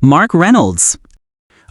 Mark Reynolds.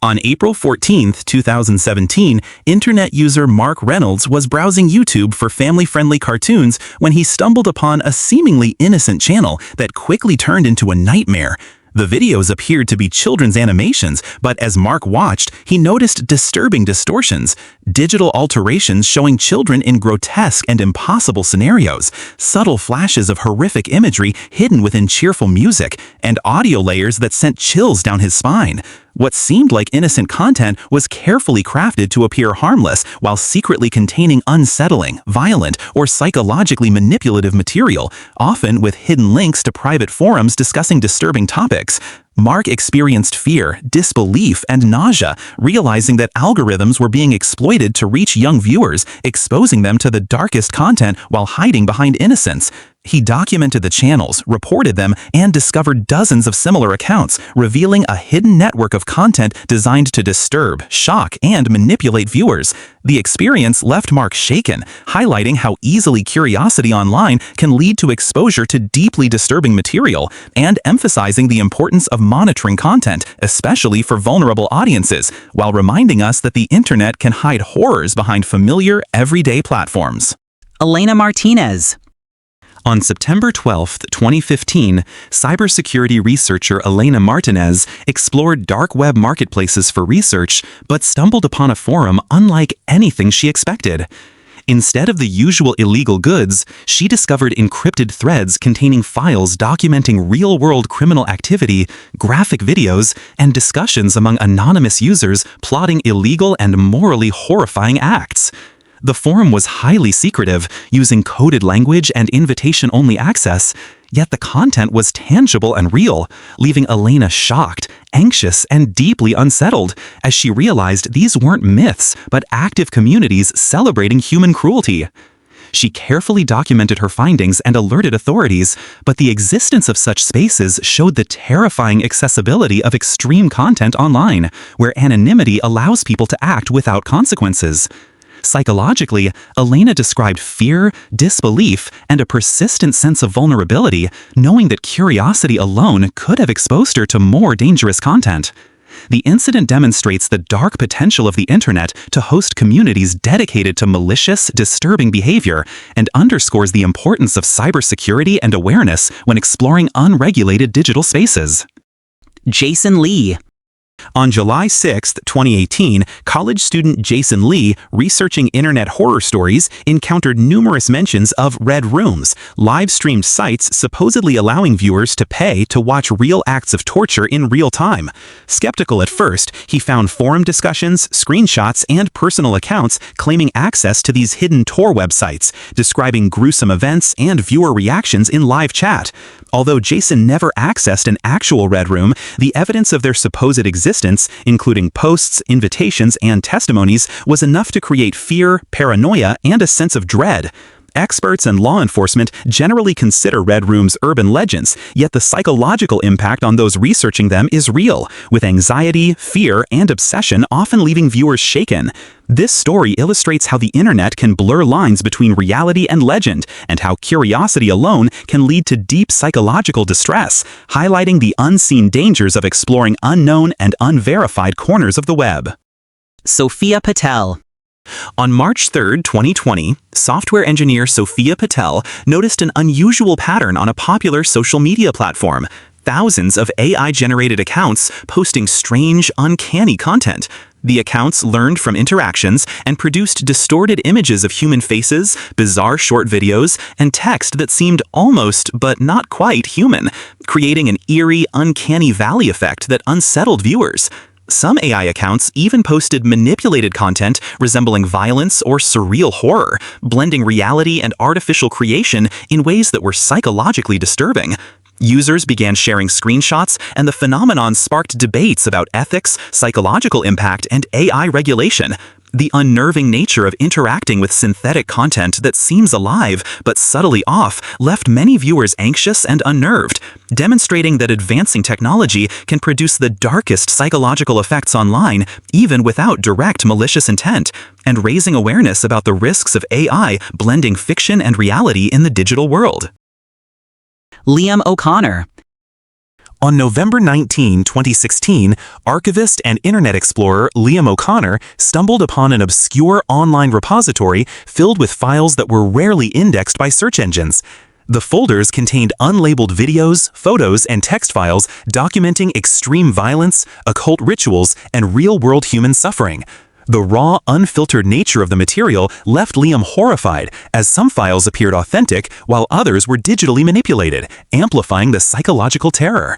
On April 14, 2017, internet user Mark Reynolds was browsing YouTube for family-friendly cartoons when he stumbled upon a seemingly innocent channel that quickly turned into a nightmare. The videos appeared to be children's animations, but as Mark watched, he noticed disturbing distortions, digital alterations showing children in grotesque and impossible scenarios, subtle flashes of horrific imagery hidden within cheerful music, and audio layers that sent chills down his spine. What seemed like innocent content was carefully crafted to appear harmless while secretly containing unsettling, violent, or psychologically manipulative material, often with hidden links to private forums discussing disturbing topics. Mark experienced fear, disbelief, and nausea, realizing that algorithms were being exploited to reach young viewers, exposing them to the darkest content while hiding behind innocence. He documented the channels, reported them, and discovered dozens of similar accounts, revealing a hidden network of content designed to disturb, shock, and manipulate viewers. The experience left Mark shaken, highlighting how easily curiosity online can lead to exposure to deeply disturbing material, and emphasizing the importance of monitoring content, especially for vulnerable audiences, while reminding us that the internet can hide horrors behind familiar, everyday platforms. Elena Martinez. On September 12, 2015, cybersecurity researcher Elena Martinez explored dark web marketplaces for research, but stumbled upon a forum unlike anything she expected. Instead of the usual illegal goods, she discovered encrypted threads containing files documenting real-world criminal activity, graphic videos, and discussions among anonymous users plotting illegal and morally horrifying acts. The forum was highly secretive, using coded language and invitation-only access, yet the content was tangible and real, leaving Elena shocked, anxious, and deeply unsettled as she realized these weren't myths, but active communities celebrating human cruelty. She carefully documented her findings and alerted authorities, but the existence of such spaces showed the terrifying accessibility of extreme content online, where anonymity allows people to act without consequences. Psychologically, Elena described fear, disbelief, and a persistent sense of vulnerability, knowing that curiosity alone could have exposed her to more dangerous content. The incident demonstrates the dark potential of the internet to host communities dedicated to malicious, disturbing behavior, and underscores the importance of cybersecurity and awareness when exploring unregulated digital spaces. Jason Lee. On July 6, 2018, college student Jason Lee, researching internet horror stories, encountered numerous mentions of red rooms, live-streamed sites supposedly allowing viewers to pay to watch real acts of torture in real time. Skeptical at first, he found forum discussions, screenshots, and personal accounts claiming access to these hidden Tor websites, describing gruesome events and viewer reactions in live chat. Although Jason never accessed an actual red room, the evidence of their supposed existence, including posts, invitations, and testimonies, was enough to create fear, paranoia, and a sense of dread. Experts and law enforcement generally consider red rooms urban legends, yet the psychological impact on those researching them is real, with anxiety, fear, and obsession often leaving viewers shaken. This story illustrates how the internet can blur lines between reality and legend, and how curiosity alone can lead to deep psychological distress, highlighting the unseen dangers of exploring unknown and unverified corners of the web. Sophia Patel. On March 3, 2020, software engineer Sophia Patel noticed an unusual pattern on a popular social media platform. Thousands of AI-generated accounts posting strange, uncanny content. The accounts learned from interactions and produced distorted images of human faces, bizarre short videos, and text that seemed almost, but not quite, human, creating an eerie, uncanny valley effect that unsettled viewers. Some AI accounts even posted manipulated content resembling violence or surreal horror, blending reality and artificial creation in ways that were psychologically disturbing. Users began sharing screenshots, and the phenomenon sparked debates about ethics, psychological impact, and AI regulation. The unnerving nature of interacting with synthetic content that seems alive but subtly off left many viewers anxious and unnerved, demonstrating that advancing technology can produce the darkest psychological effects online even without direct malicious intent, and raising awareness about the risks of AI blending fiction and reality in the digital world. Liam O'Connor. On November 19, 2016, archivist and Internet Explorer Liam O'Connor stumbled upon an obscure online repository filled with files that were rarely indexed by search engines. The folders contained unlabeled videos, photos, and text files documenting extreme violence, occult rituals, and real-world human suffering. The raw, unfiltered nature of the material left Liam horrified, as some files appeared authentic while others were digitally manipulated, amplifying the psychological terror.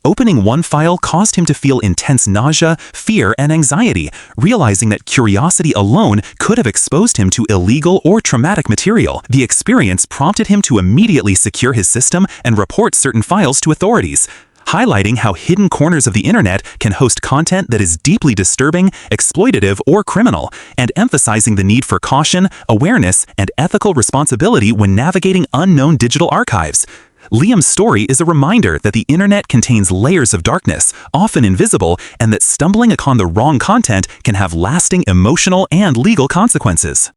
Opening one file caused him to feel intense nausea, fear, and anxiety, realizing that curiosity alone could have exposed him to illegal or traumatic material. The experience prompted him to immediately secure his system and report certain files to authorities, highlighting how hidden corners of the internet can host content that is deeply disturbing, exploitative, or criminal, and emphasizing the need for caution, awareness, and ethical responsibility when navigating unknown digital archives. Liam's story is a reminder that the internet contains layers of darkness, often invisible, and that stumbling upon the wrong content can have lasting emotional and legal consequences.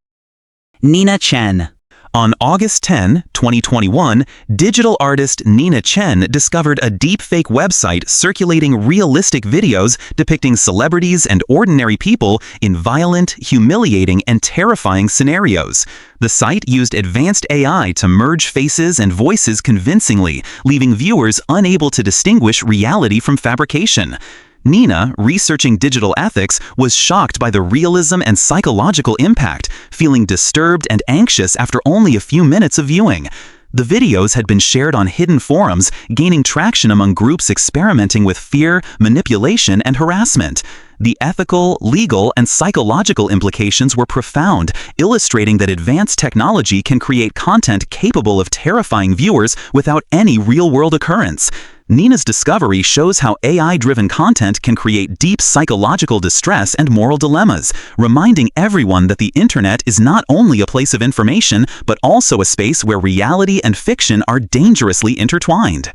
Nina Chen. On August 10, 2021, digital artist Nina Chen discovered a deepfake website circulating realistic videos depicting celebrities and ordinary people in violent, humiliating, and terrifying scenarios. The site used advanced AI to merge faces and voices convincingly, leaving viewers unable to distinguish reality from fabrication. Nina, researching digital ethics, was shocked by the realism and psychological impact, feeling disturbed and anxious after only a few minutes of viewing. The videos had been shared on hidden forums, gaining traction among groups experimenting with fear, manipulation, and harassment. The ethical, legal, and psychological implications were profound, illustrating that advanced technology can create content capable of terrifying viewers without any real-world occurrence. Nina's discovery shows how AI-driven content can create deep psychological distress and moral dilemmas, reminding everyone that the internet is not only a place of information, but also a space where reality and fiction are dangerously intertwined.